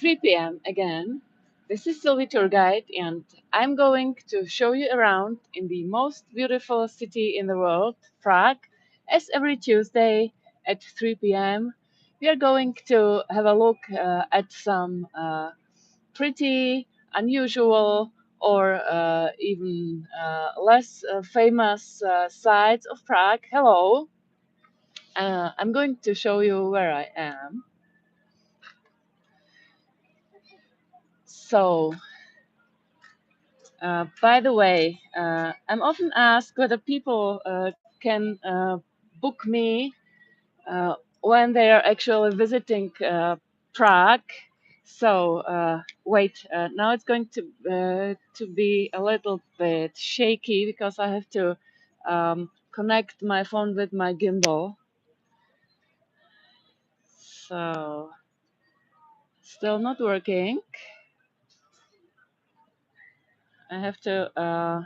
3 p.m. again. This is Silvie tour guide, and I'm going to show you around in the most beautiful city in the world, Prague. As every Tuesday at 3 p.m., we are going to have a look at some pretty unusual or even less famous sides of Prague. Hello, I'm going to show you where I am. So, by the way, I'm often asked whether people can book me when they are actually visiting Prague. So wait, now it's going to be a little bit shaky because I have to connect my phone with my gimbal. So still not working. I have to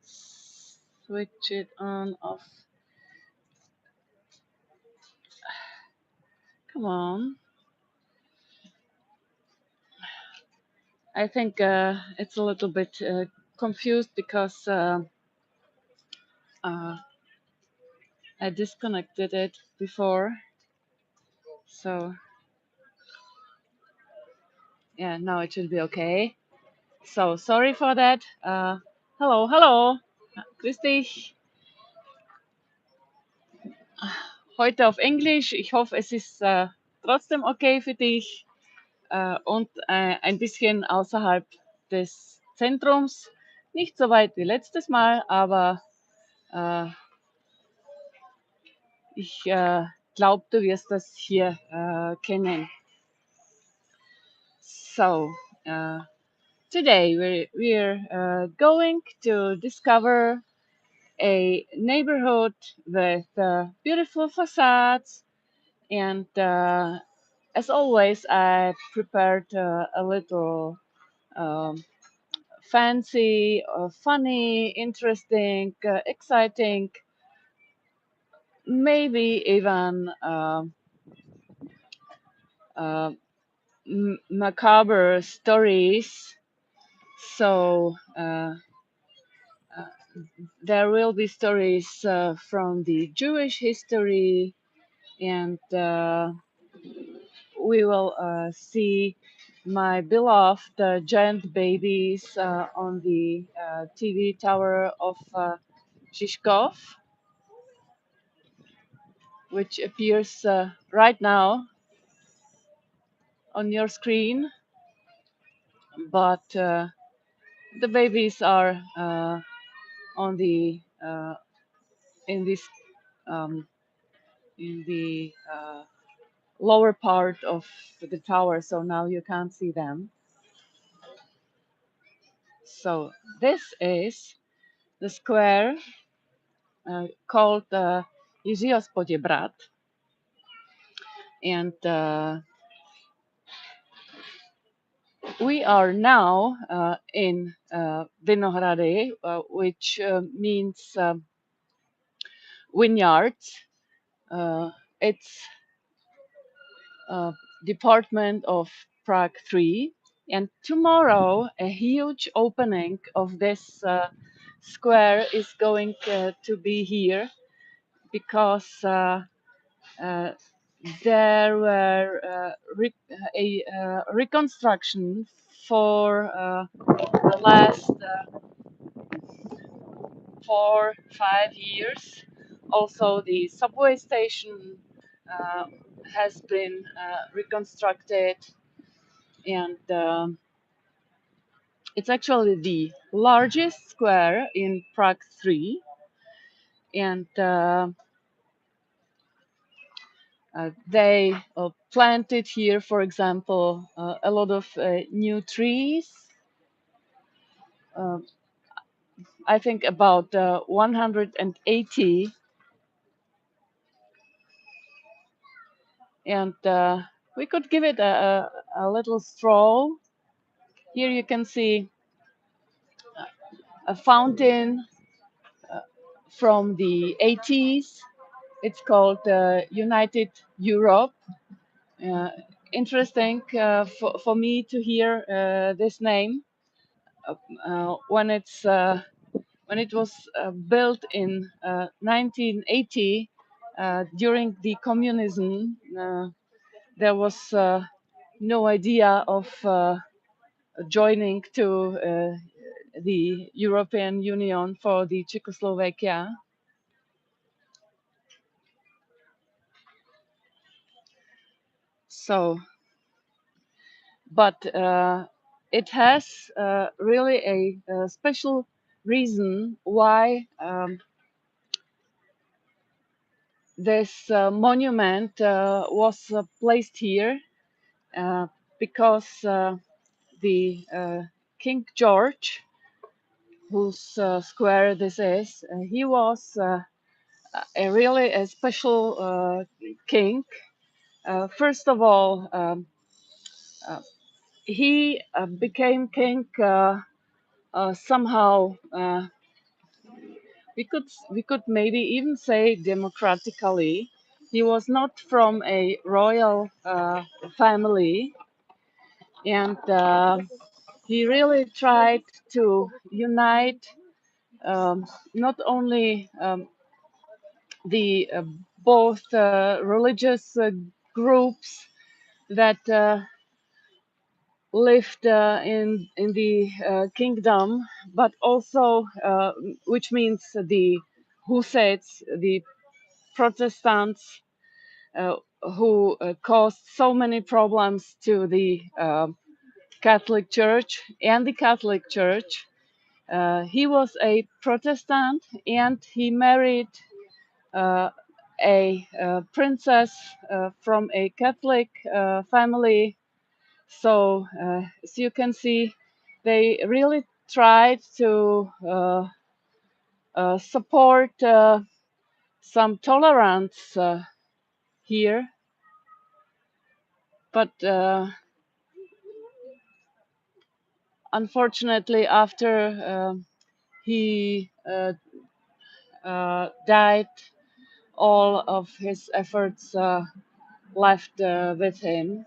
switch it on off. Come on. I think it's a little bit confused because uh, I disconnected it before. So yeah, now it should be okay. So sorry for that. Hello, hello. Grüß dich. Heute auf Englisch. Ich hoffe, es ist trotzdem okay für dich und ein bisschen außerhalb des Zentrums. Nicht so weit wie letztes Mal, aber äh, ich glaube, du wirst das hier kennen. So, today we're going to discover a neighborhood with beautiful facades, and as always, I prepared a little fancy, funny, interesting, exciting, maybe even uh, macabre stories. So there will be stories from the Jewish history, and we will see my beloved giant babies on the TV tower of Žižkov, which appears right now on your screen. But the babies are on the in this um, in the lower part of the tower, so now you can't see them. So this is the square called Jiřího's Brat, and we are now in Vinohrady, which means vineyards. It's department of Prague 3, and tomorrow a huge opening of this square is going to be here because there were a reconstruction for the last 4-5 years. Also, the subway station uh, has been reconstructed, and it's actually the largest square in Prague 3. And they planted here, for example, a lot of new trees. Uh, I think about 180, and we could give it a little stroll. Here you can see a fountain from the 80s. It's called United Europe. Uh, interesting for me to hear this name when it was built in 1980 during the communism. There was no idea of joining to the European Union for the Czechoslovakia. So, but it has really a special reason why this monument was placed here, because the King George, whose square this is, he was a really a special king. First of all, uh, he became king somehow. We could maybe even say democratically. He was not from a royal family, and he really tried to unite not only the both religious groups that lived in the kingdom, but also which means the Hussites, the Protestants, who caused so many problems to the Catholic Church and the Catholic Church. He was a Protestant, and he married uh, a princess from a Catholic family. So, as you can see, they really tried to support some tolerance here, but unfortunately, after he died, all of his efforts left with him.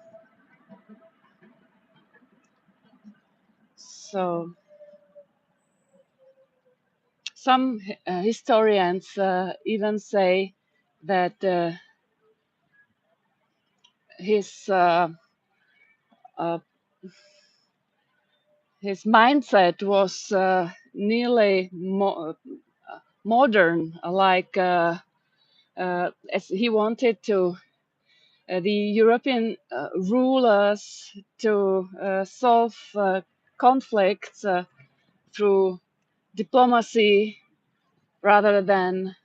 So some historians even say that his uh, his mindset was nearly modern, like as he wanted to the European rulers to solve conflicts through diplomacy rather than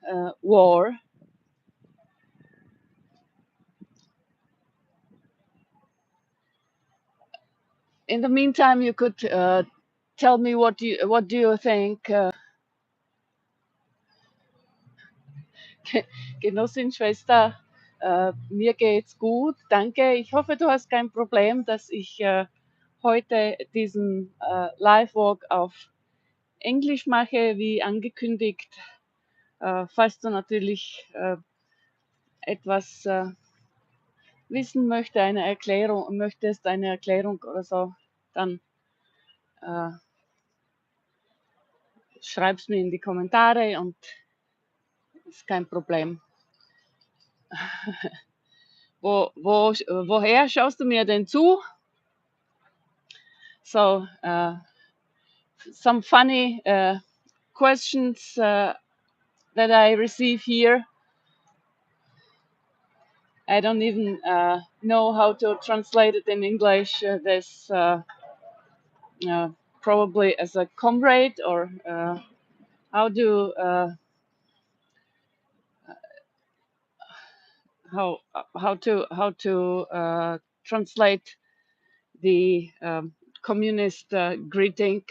war. In the meantime, you could tell me what do you think, Genossin, Schwester? Mir geht's gut, danke. Ich hoffe, du hast kein Problem, dass ich heute diesen Live-Walk auf Englisch mache, wie angekündigt. Falls du natürlich etwas wissen möchtest, eine Erklärung oder so, dann äh, schreib's mir in die Kommentare und ist kein Problem. Woher schaust du mir denn zu? So, some funny questions that I receive here. I don't even know how to translate it in English. This probably as a comrade, or how do how to translate the communist greeting.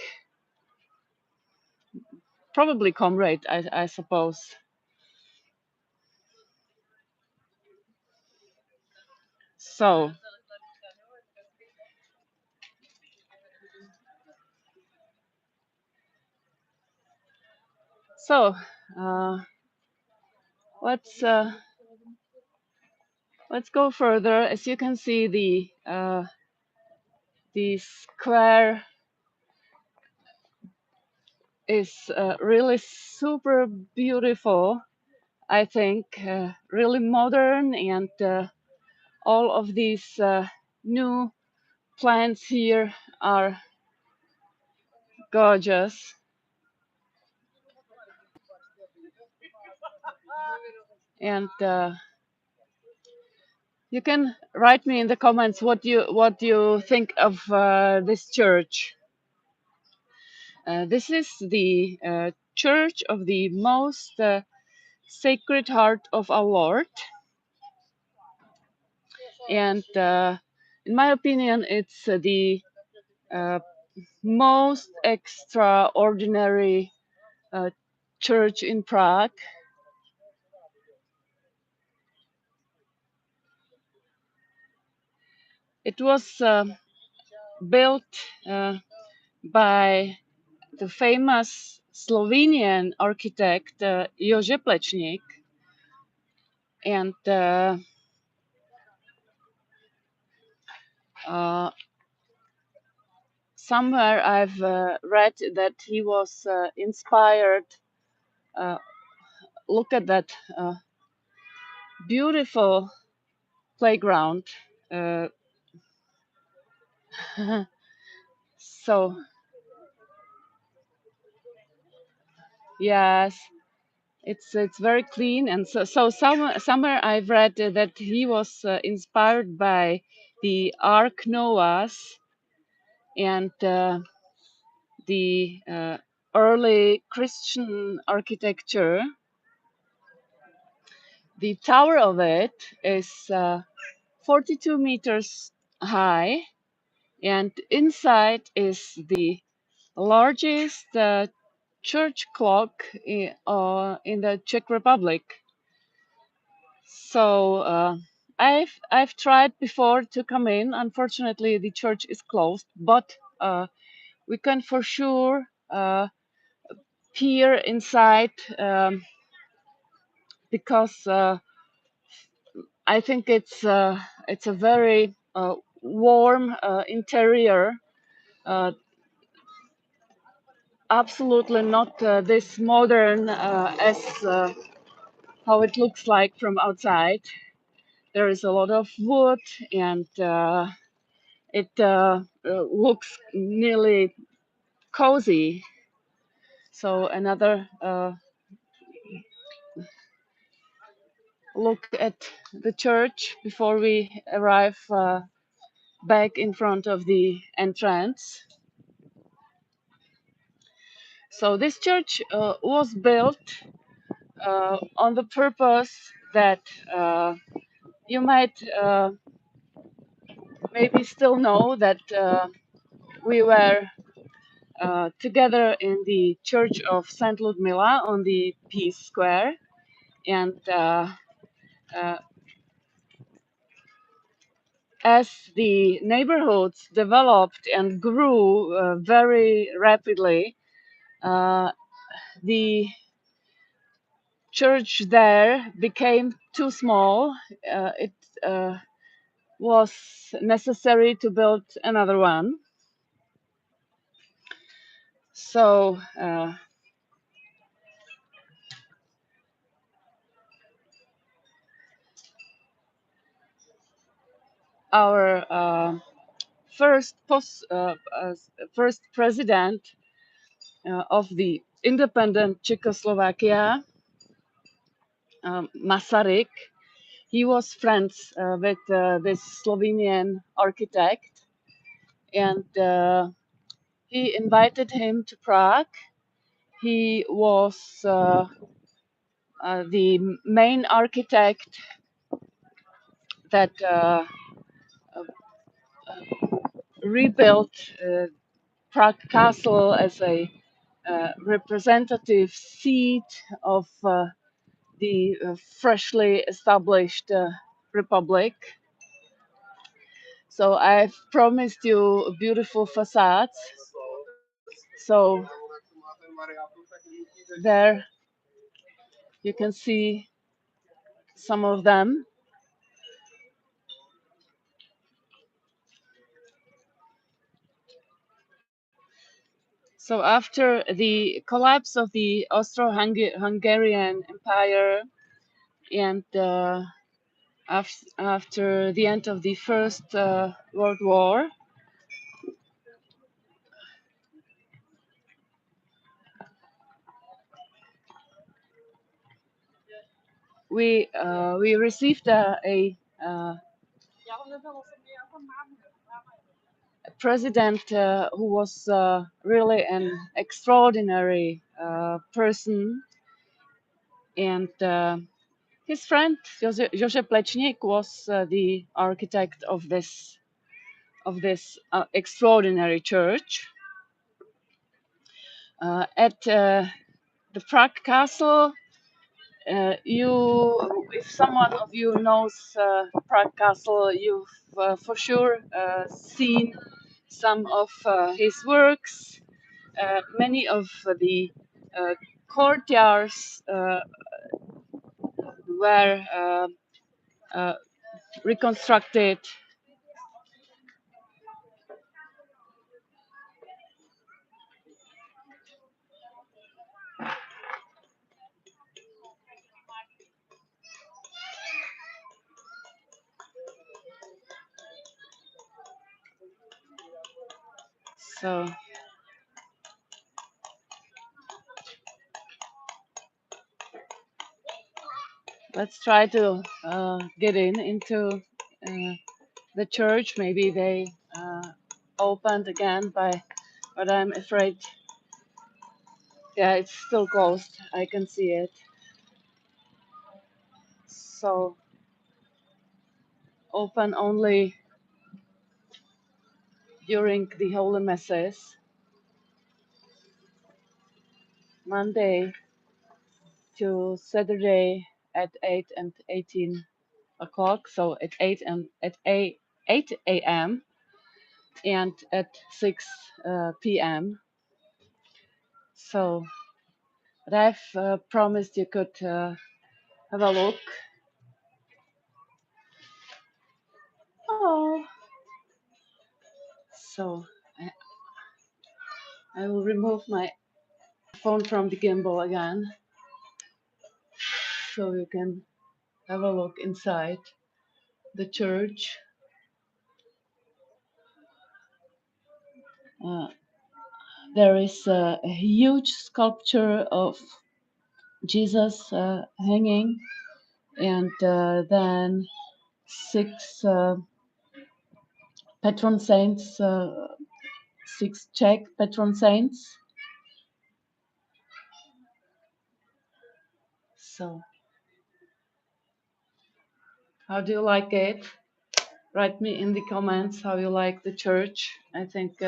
Probably comrade, I suppose. So, so uh, let's Let's go further. As you can see, the square is really super beautiful. I think really modern, and all of these new plants here are gorgeous. And you can write me in the comments what you think of this church. This is the church of the most Sacred Heart of our Lord, and in my opinion, it's the uh, most extraordinary uh, church in Prague. It was built by the famous Slovenian architect Jože Plečnik, and uh, somewhere I've read that he was inspired. Uh, Look at that beautiful playground. Uh, so yes, it's very clean, and somewhere I've read that he was inspired by the Ark Noahs and the early Christian architecture. The tower of it is 42 meters high, and inside is the largest church clock in the Czech Republic. So I've tried before to come in. Unfortunately, the church is closed, but we can for sure peer inside, because I think it's a very warm interior. Uh, Absolutely not this modern as how it looks like from outside. There is a lot of wood, and it looks nearly cozy. So another look at the church before we arrive back in front of the entrance. So this church was built on the purpose that you might maybe still know that we were together in the church of Saint Ludmila on the Peace Square, and uh, as the neighborhoods developed and grew very rapidly, uh, the church there became too small. It was necessary to build another one. So our first first president of the independent Czechoslovakia, Masaryk, he was friends with this Slovenian architect, and he invited him to Prague. He was the main architect that rebuilt Prague Castle as a representative seat of the freshly established republic. So I've promised you beautiful facades. So there you can see some of them. So after the collapse of the Austro-Hungarian Empire and after the end of the First World War, we received a president who was really an extraordinary person, and his friend Josef Plečnik was the architect of this extraordinary church. At the Prague Castle, if someone of you knows Prague Castle, you've for sure seen some of his works. Many of the courtyards were reconstructed. So let's try to get into the church. Maybe they opened again but I'm afraid, yeah, it's still closed. I can see it. So open only during the Holy Masses, Monday to Saturday at 8 and 18 o'clock. So at 8 a.m. and at 6 p.m. So but I've promised you could have a look. Oh, so I will remove my phone from the gimbal again so you can have a look inside the church. Uh, there is a huge sculpture of Jesus hanging, and then six patron saints, six Czech patron saints. So, how do you like it? Write me in the comments how you like the church. I think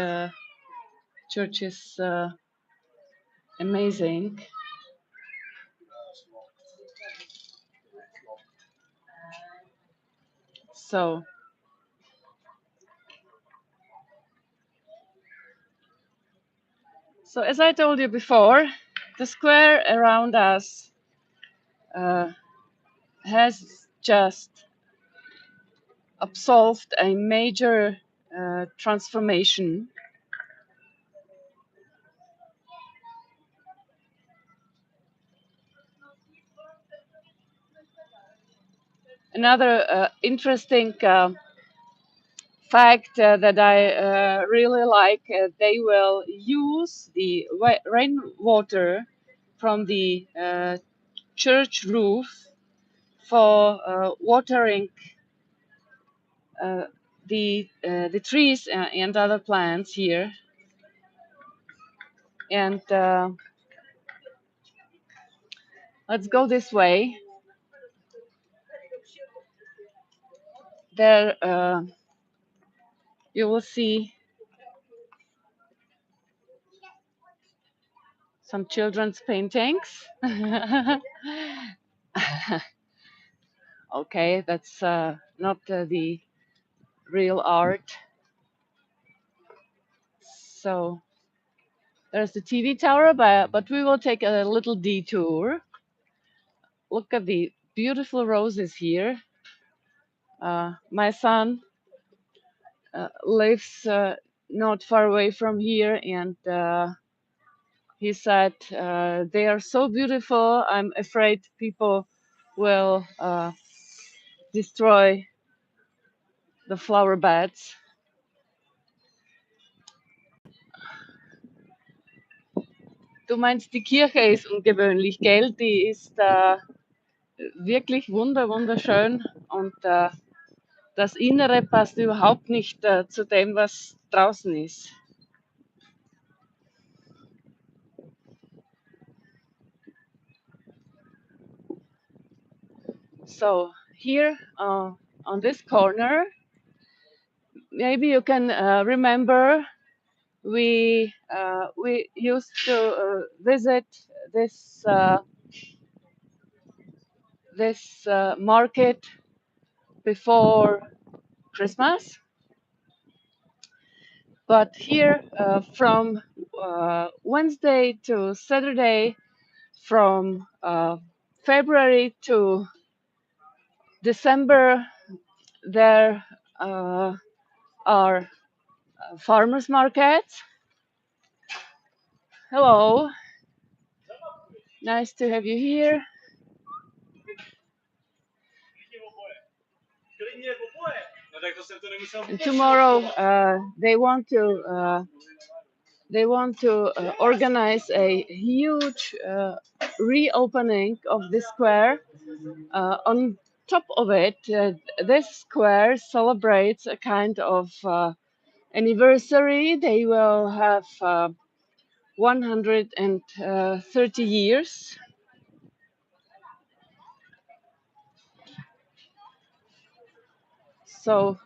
church is amazing. So as I told you before, the square around us has just absolved a major transformation. Another interesting fact that I really like, they will use the rainwater from the church roof for watering the trees and other plants here. And let's go this way. There you will see some children's paintings. Okay, that's not the real art. So there's the TV tower, but we will take a little detour. Look at the beautiful roses here. My son lives not far away from here, and He said, they are so beautiful, I'm afraid people will destroy the flower beds. Du meinst, die Kirche ist ungewöhnlich, gell? Die ist wirklich wunderschön und das Innere passt überhaupt nicht zu dem, was draußen ist. So here on this corner, maybe you can remember we used to visit this market before Christmas. But here from Wednesday to Saturday, from February to December, there are farmers markets. Hello, nice to have you here. And tomorrow they want to organize a huge reopening of the square. On top of it, this square celebrates a kind of anniversary. They will have 130 years. So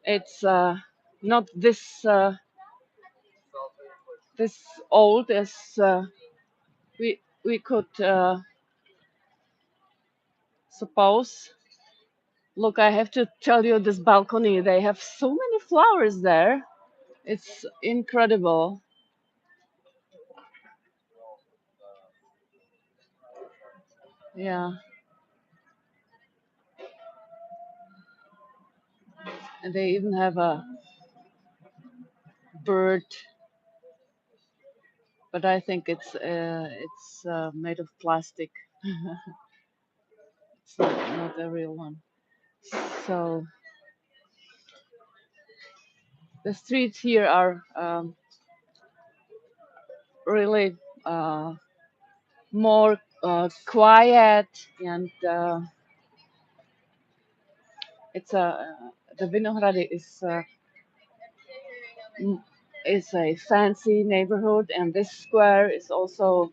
it's not this old as we could suppose. Look, I have to tell you, this balcony, they have so many flowers there. It's incredible. Yeah. And they even have a bird, but I think it's made of plastic. It's not a real one. So the streets here are really more quiet, and it's the Vinohrady is a fancy neighborhood, and this square is also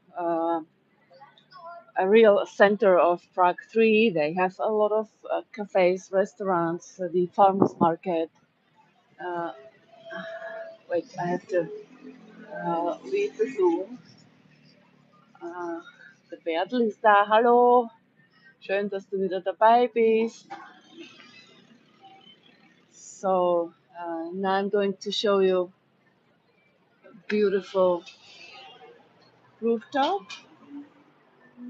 a real center of Prague 3. They have a lot of cafes, restaurants, the farmers market. Uh, Wait, I have to leave the Zoom. Der Bertel ist da. Hallo, schön, dass du wieder dabei bist. So now I'm going to show you a beautiful rooftop,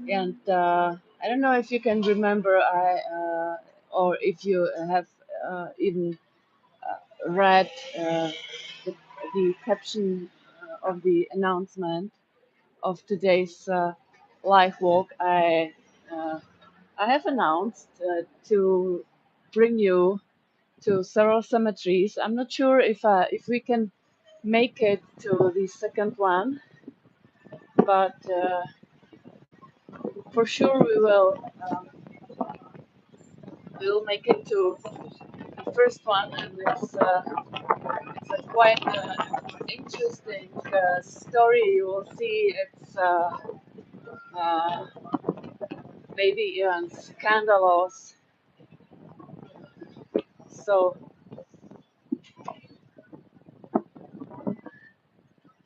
and I don't know if you can remember, or if you have even read the, the caption of the announcement of today's live walk. I have announced to bring you to several cemeteries. I'm not sure if we can make it to the second one, but for sure we will make it to the first one, and it's a quite interesting story. You will see it's uh, maybe even scandalous.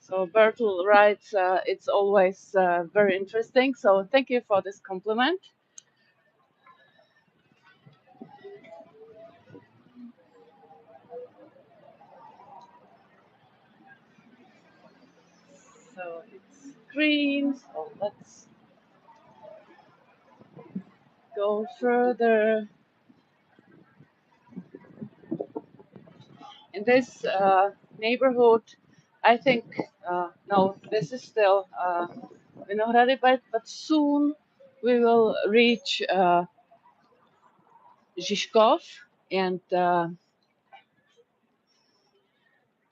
So Bertel writes, it's always very interesting. So thank you for this compliment. So it's green. So let's go further. In this neighborhood, I think no, this is still Vinohrady, but soon we will reach Žižkov, and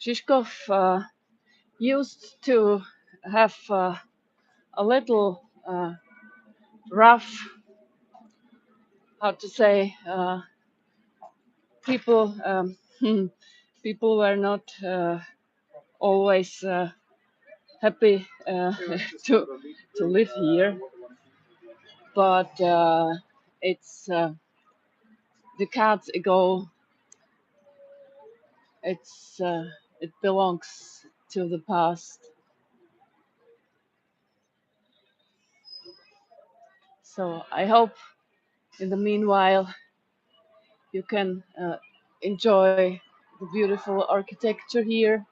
Žižkov used to have a little rough, how to say, people. People were not always happy to to live here, but it's decades ago. It's it belongs to the past. So I hope in the meanwhile you can enjoy the beautiful architecture here.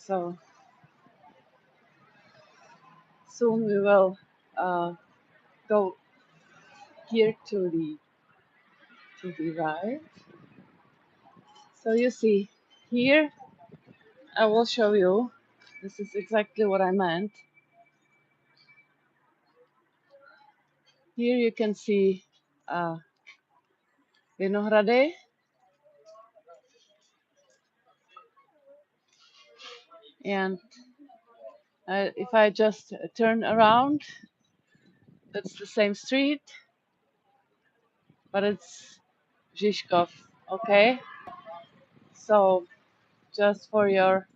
So soon we will uh, go here to the right. So you see here, I will show you. This is exactly what I meant. Here you can see Vinohrady, and if I just turn around, it's the same street, but it's Žižkov. Okay, so just for your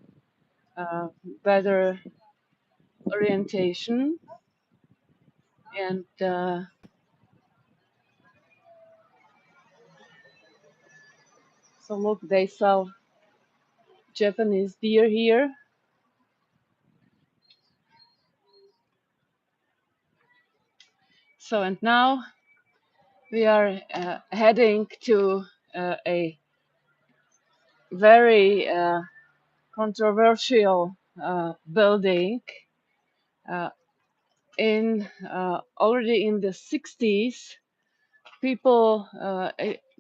uh, better orientation, and so look, they sell Japanese beer here. So and now we are heading to a very controversial building uh, in already in the 60s. People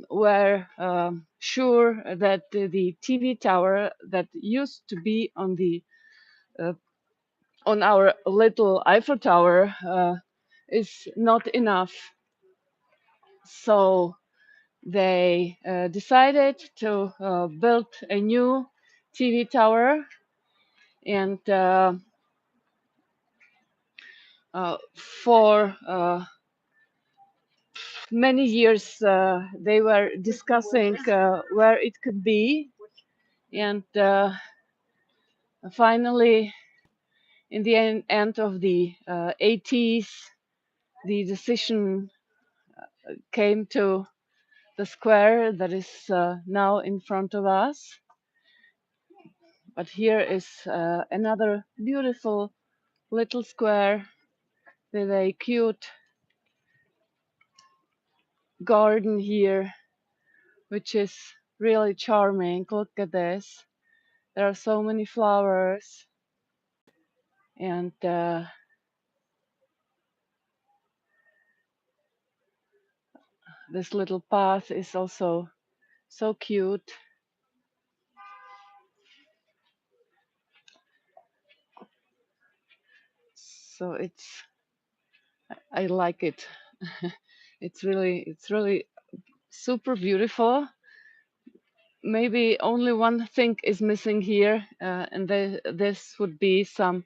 were sure that the TV tower that used to be uh, on our little Eiffel Tower is not enough. So they decided to build a new TV tower, and for many years they were discussing where it could be, and finally, in the end of the 80s, the decision came to the square that is now in front of us. But here is another beautiful little square with a cute garden here, which is really charming. Look at this. There are so many flowers, and this little path is also so cute. So I like it. It's really super beautiful. Maybe only one thing is missing here, and this would be some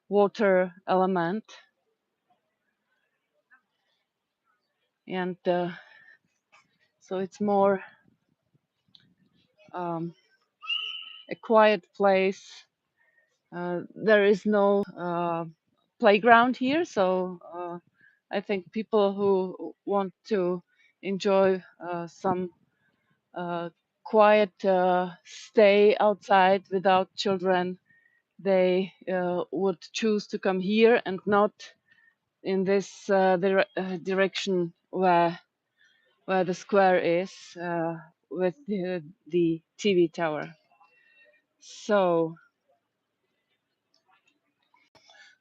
water element, and so it's more um, a quiet place. There is no playground here, so I think people who want to enjoy some uh, quiet stay outside without children, they would choose to come here and not in this direction where the square is with the TV tower. So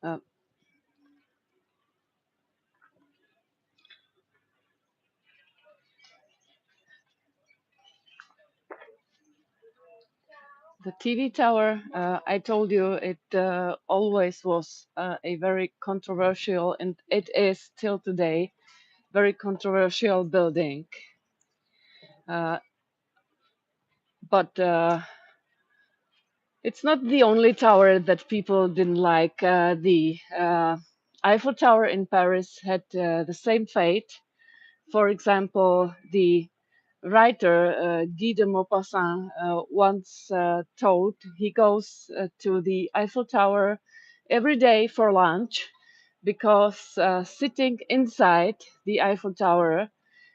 uh, the TV tower, I told you, it always was a very controversial, and it is till today, very controversial building. Uh, but it's not the only tower that people didn't like. The Eiffel Tower in Paris had the same fate. For example, the writer Guy de Maupassant once told he goes to the Eiffel Tower every day for lunch because sitting inside the Eiffel Tower,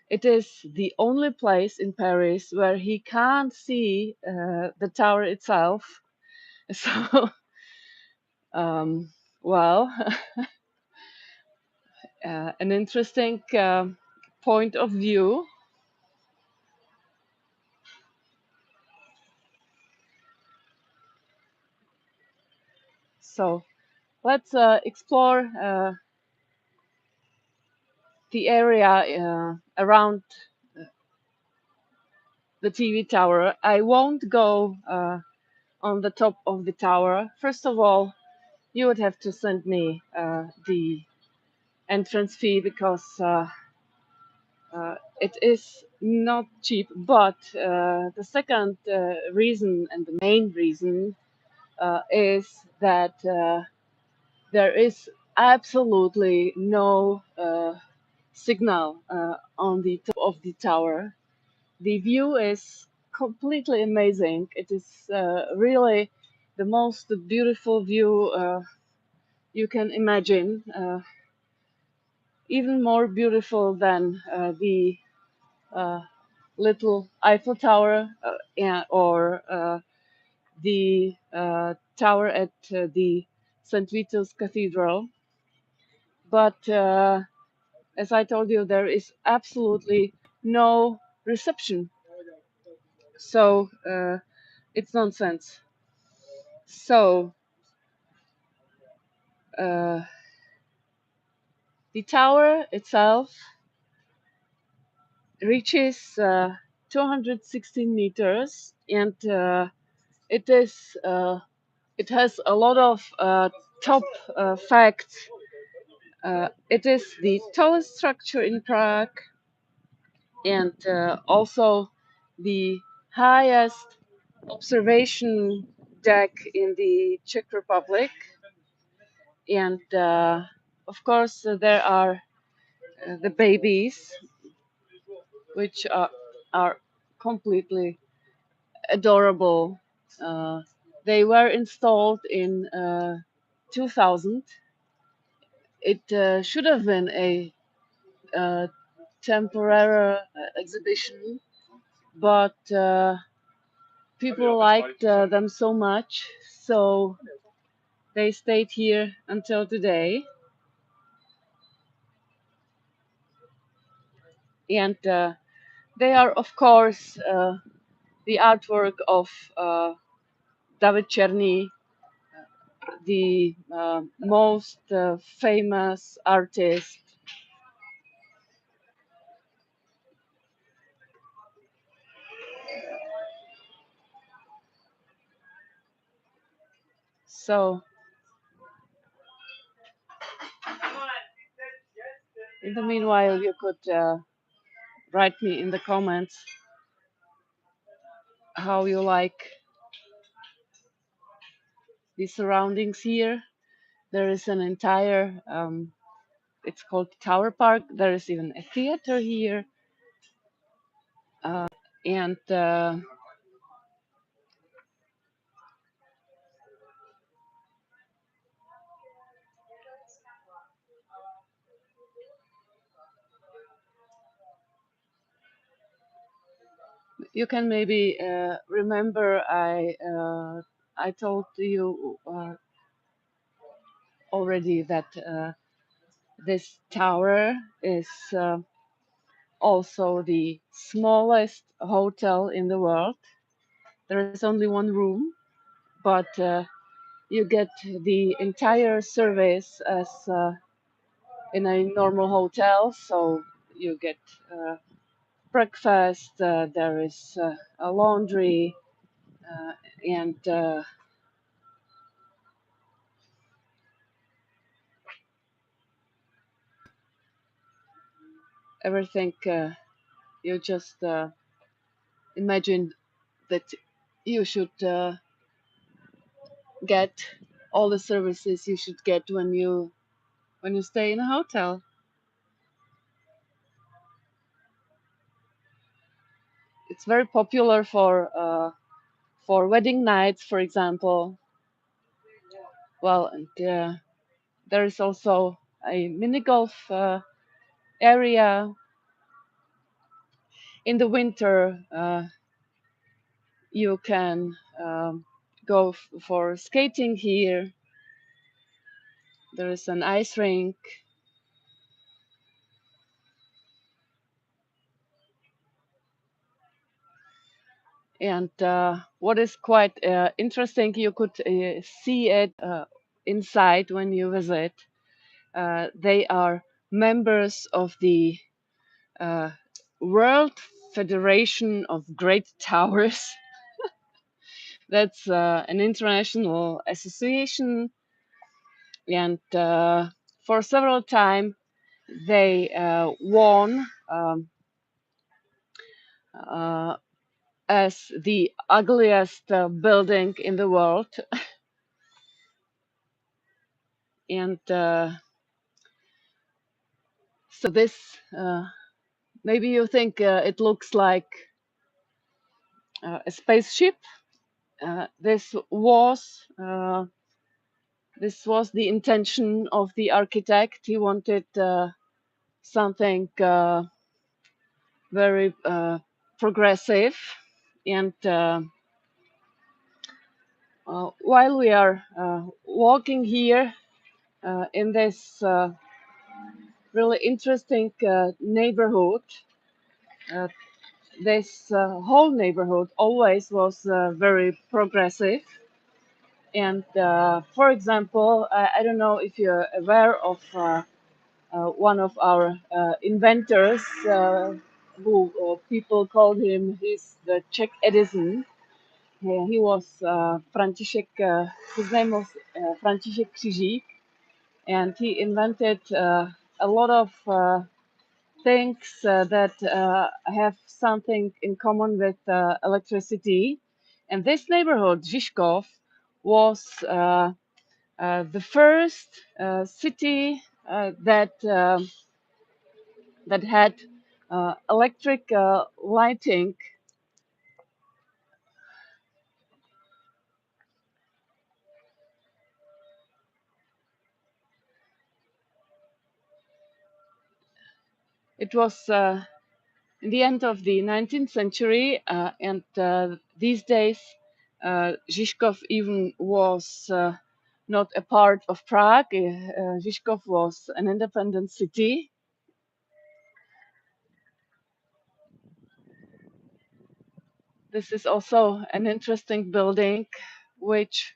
it is the only place in Paris where he can't see the tower itself. So, um, well, an interesting point of view. So, let's explore the area around the TV tower. I won't go on the top of the tower. First of all, you would have to send me the entrance fee because it is not cheap. But the second reason and the main reason is that there is absolutely no signal on the top of the tower. The view is completely amazing. It is really the most beautiful view you can imagine, even more beautiful than the uh, little Eiffel Tower or the tower at the St. Vitus Cathedral. But as I told you, there is absolutely no reception. So it's nonsense. So uh, the tower itself reaches 216 meters, and it is it has a lot of top facts. It is the tallest structure in Prague, and also the highest observation deck in the Czech Republic. And of course, there are the babies, which are completely adorable. Uh, they were installed in 2000. It should have been a temporary exhibition, but people liked them so much, so they stayed here until today. And they are, of course, the artwork of David Czerny, the most famous artist. So, in the meanwhile, you could write me in the comments how you like the surroundings here. There is an entire, it's called Tower Park. There is even a theater here. And You can maybe remember I told you already that this tower is also the smallest hotel in the world. There is only one room, but you get the entire service as in a normal hotel. So you get breakfast, there is a laundry, and everything. You just imagine that you should get all the services you should get when you stay in a hotel. It's very popular for wedding nights, for example. Well, and there is also a mini golf area in the winter. You can go for skating here. There is an ice rink, and what is quite interesting, you could see it inside when you visit. They are members of the uh, World Federation of Great Towers. That's an international association, and for several time they won uh, as the ugliest building in the world, and so this maybe you think it looks like a spaceship. This was the intention of the architect. He wanted something very progressive. And while we are walking here in this really interesting neighborhood, uh, this whole neighborhood always was very progressive. And for example, I don't know if you're aware of one of our inventors, who people called him, he's the Czech Edison. He was František, his name was František Žižkov, and he invented a lot of things that have something in common with electricity. And this neighborhood, Žižkov, was the first city that had electric lighting. It was in the end of the 19th century, and these days, Žižkov even was not a part of Prague. Žižkov was an independent city. This is also an interesting building, which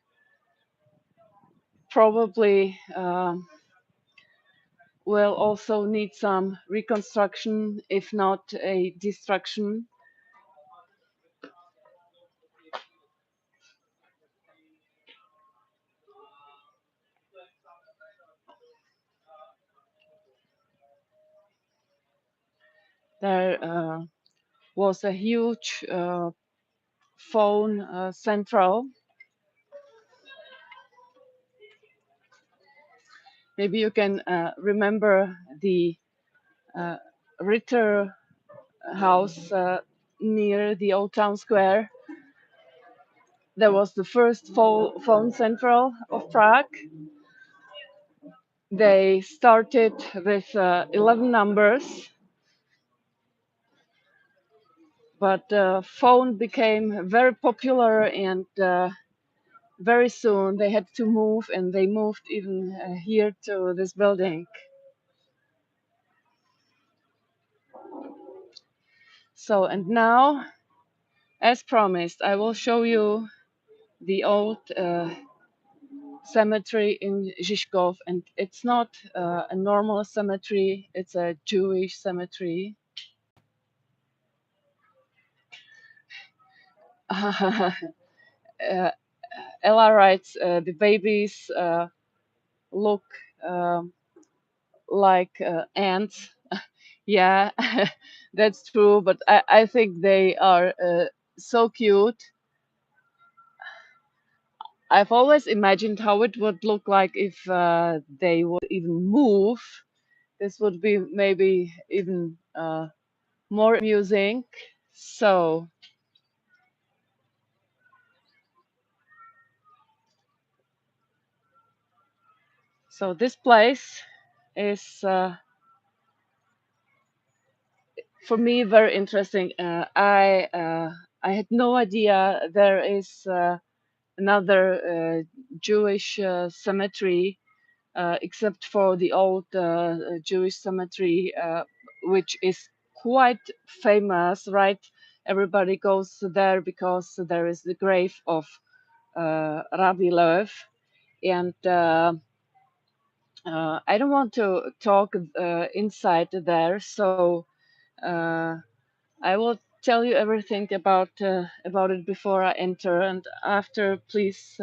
probably will also need some reconstruction, if not a destruction. There was a huge phone central. Maybe you can remember the uh, Ritter house near the Old Town Square. There was the first phone central of Prague. They started with 11 numbers. but phone became very popular, and very soon they had to move, and they moved even here to this building. So, and now, as promised, I will show you the old cemetery in Žižkov, and it's not a normal cemetery, it's a Jewish cemetery. uh, Ella writes, the babies look um like ants. Yeah, that's true, but I think they are so cute. I've always imagined how it would look like if they would even move. This would be maybe even more amusing. So, so this place is for me very interesting. I had no idea there is another Jewish cemetery except for the old Jewish cemetery, which is quite famous, right? Everybody goes there because there is the grave of Rabbi Löw, and I don't want to talk inside there, so uh, I will tell you everything about it before I enter, and after, please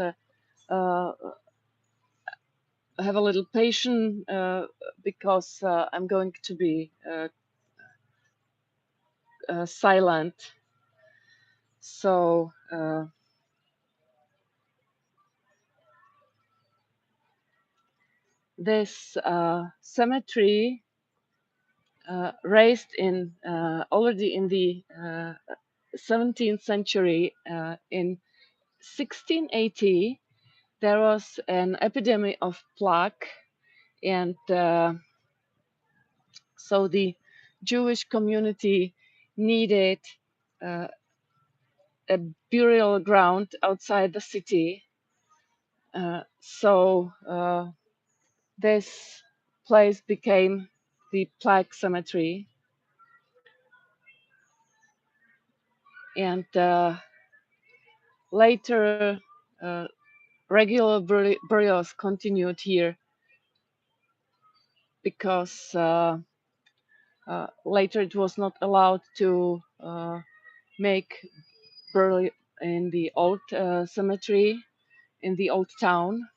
uh, have a little patience because I'm going to be silent. So this cemetery raised in already in the 17th century. In 1680, there was an epidemic of plague, and so the Jewish community needed uh, a burial ground outside the city. So this place became the plague cemetery, and later uh, regular burials continued here because later it was not allowed to make burial in the old cemetery in the old town.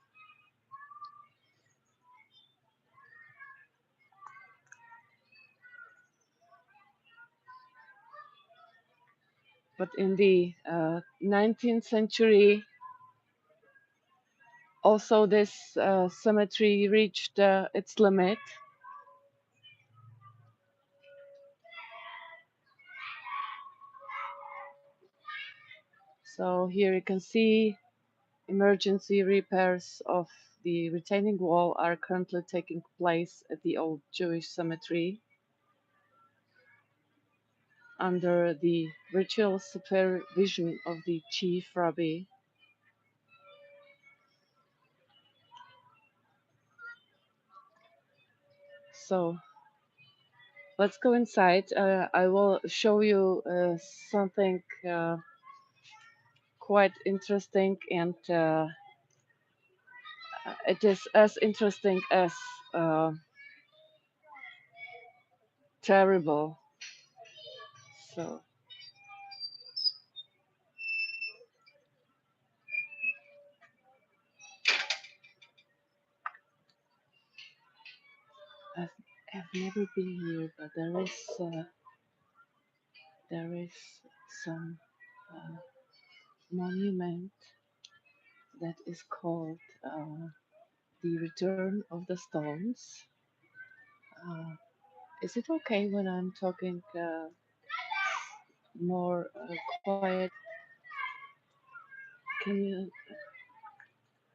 But in the 19th century, also this cemetery reached its limit. So here you can see emergency repairs of the retaining wall are currently taking place at the old Jewish cemetery under the virtual supervision of the chief rabbi. So let's go inside. I will show you something quite interesting, and it is as interesting as terrible. So I've, I've never been here, but there is some uh, monument that is called the Return of the Stones. Uh, is it okay when I'm talking more quiet? Can you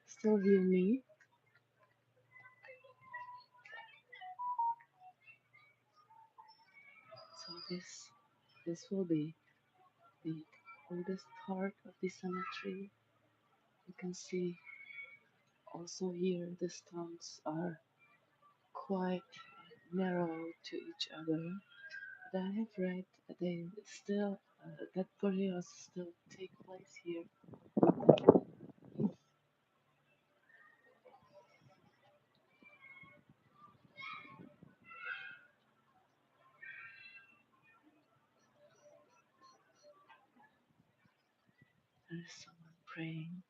still hear me? So this will be the oldest part of the cemetery. You can see also here the stones are quite narrow to each other. But I have read that they still that burials still take place here. There is someone praying.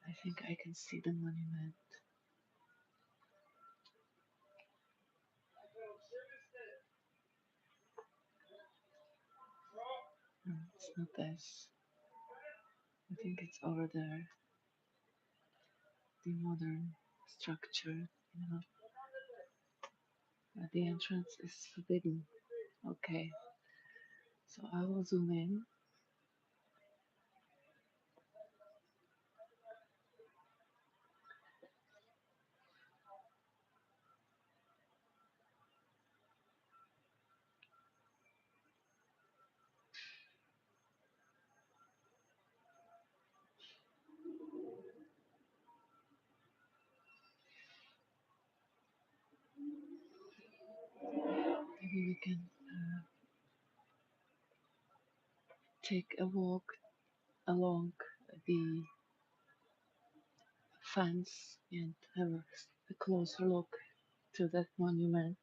I think I can see the monument. No, it's not this. I think it's over there. The modern structure, you know. The entrance is forbidden. Okay, so I will zoom in. Maybe we can take a walk along the fence and have a closer look to that monument.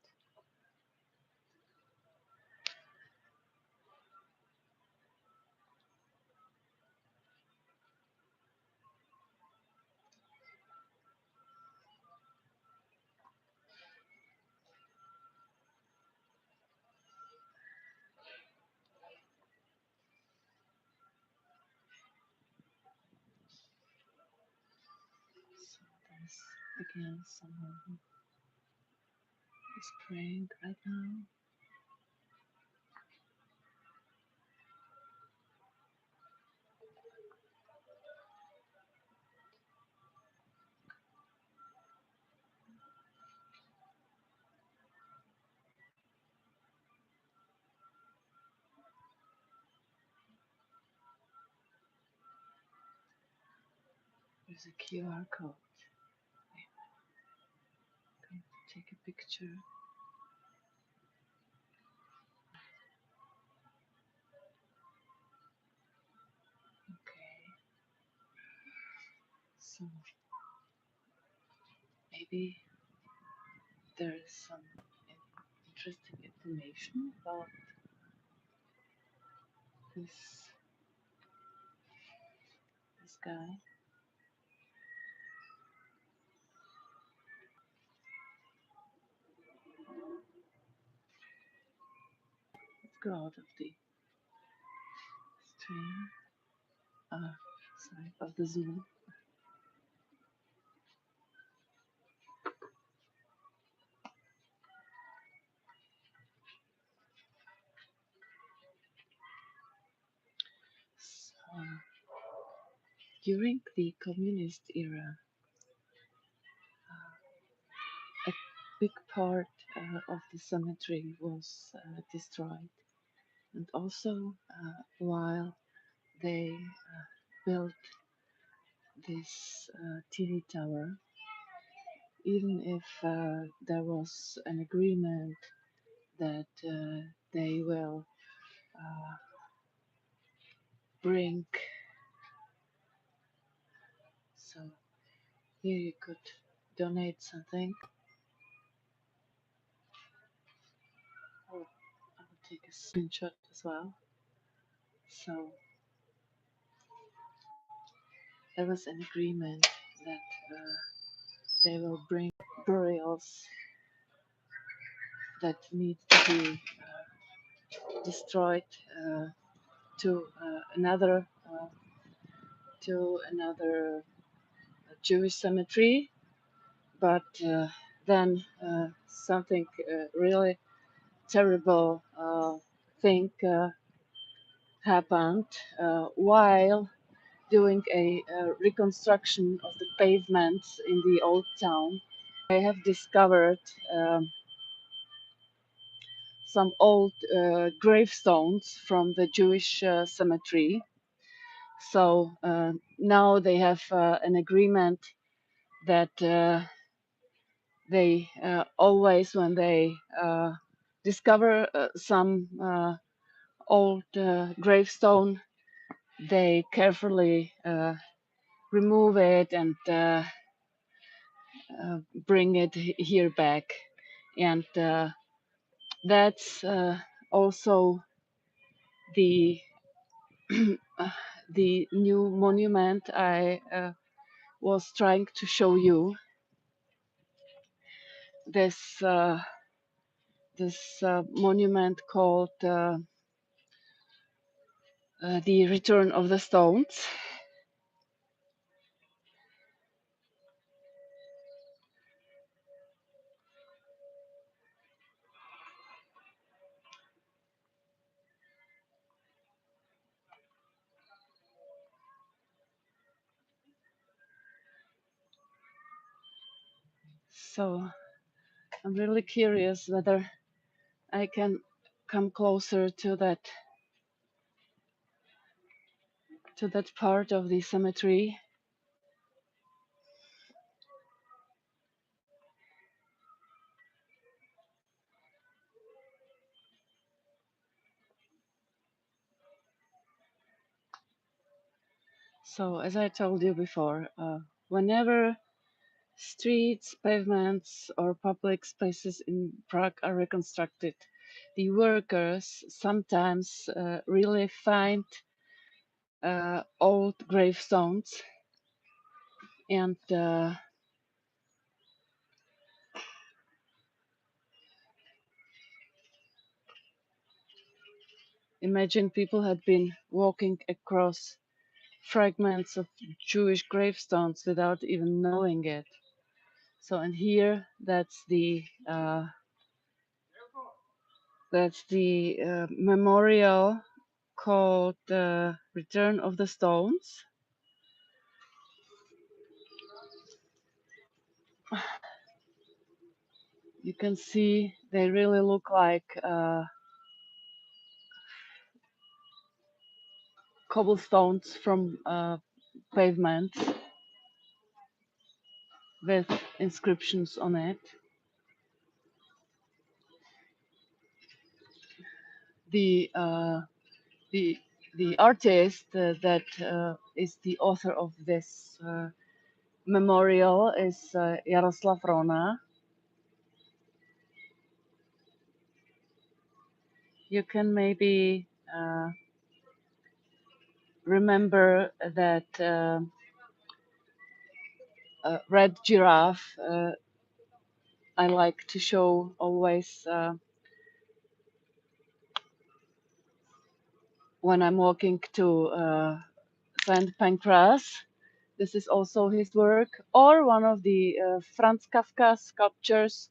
So there's again someone who is praying right now. There's a QR code. I'm going to take a picture. Okay, so maybe there is some interesting information about this guy. Let's go out of the stream. Sorry, of the Zoom. So, during the communist era, a big part of the cemetery was destroyed, and also while they built this TV tower, even if there was an agreement that they will bring, so here you could donate something. I will take a screenshot as well. So there was an agreement that they will bring burials that need to be destroyed to another Jewish cemetery, but then something really terrible thing happened while doing a reconstruction of the pavements in the old town. have discovered some old gravestones from the Jewish cemetery. So now they have an agreement that they always, when they discover some old gravestone, they carefully remove it and bring it here back. And that's also the the new monument I was trying to show you. This monument called the Return of the Stones. So I'm really curious whether I can come closer to that part of the cemetery. So as I told you before, whenever streets, pavements, or public spaces in Prague are reconstructed, the workers sometimes really find old gravestones, and imagine people had been walking across fragments of Jewish gravestones without even knowing it. So, and here that's the memorial called the Return of the Stones. You can see they really look like cobblestones from pavements with inscriptions on it. The the the artist that is the author of this memorial is Jaroslav Rona. You can maybe remember that red giraffe I like to show always when I'm walking to St. Pancras. This is also his work, or one of the Franz Kafka sculptures.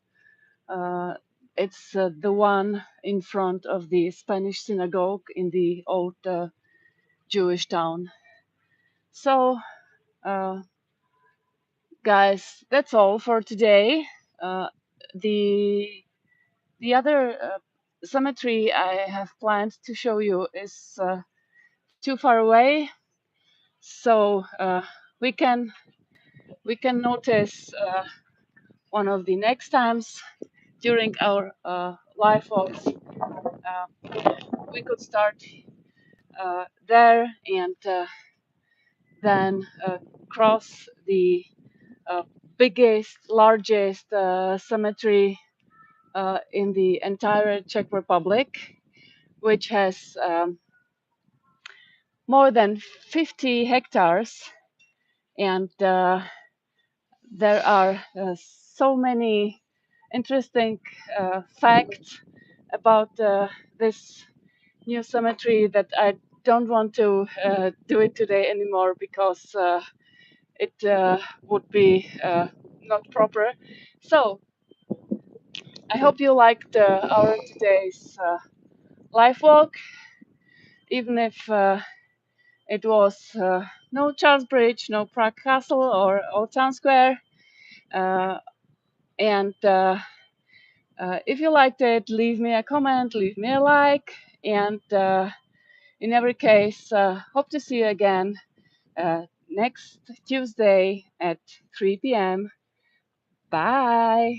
It's the one in front of the Spanish synagogue in the old Jewish town. So, guys, that's all for today. The other cemetery I have planned to show you is too far away, so we can notice one of the next times during our live walks. We could start there and then cross the biggest, largest cemetery in the entire Czech Republic, which has more than 50 hectares, and there are so many interesting facts about this new cemetery that I don't want to do it today anymore because it would be not proper. So I hope you liked our today's live walk, even if it was no Charles Bridge, no Prague Castle or Old Town Square. Uh, And if you liked it, leave me a comment, leave me a like, and in every case, hope to see you again next Tuesday at 3 p.m. Bye.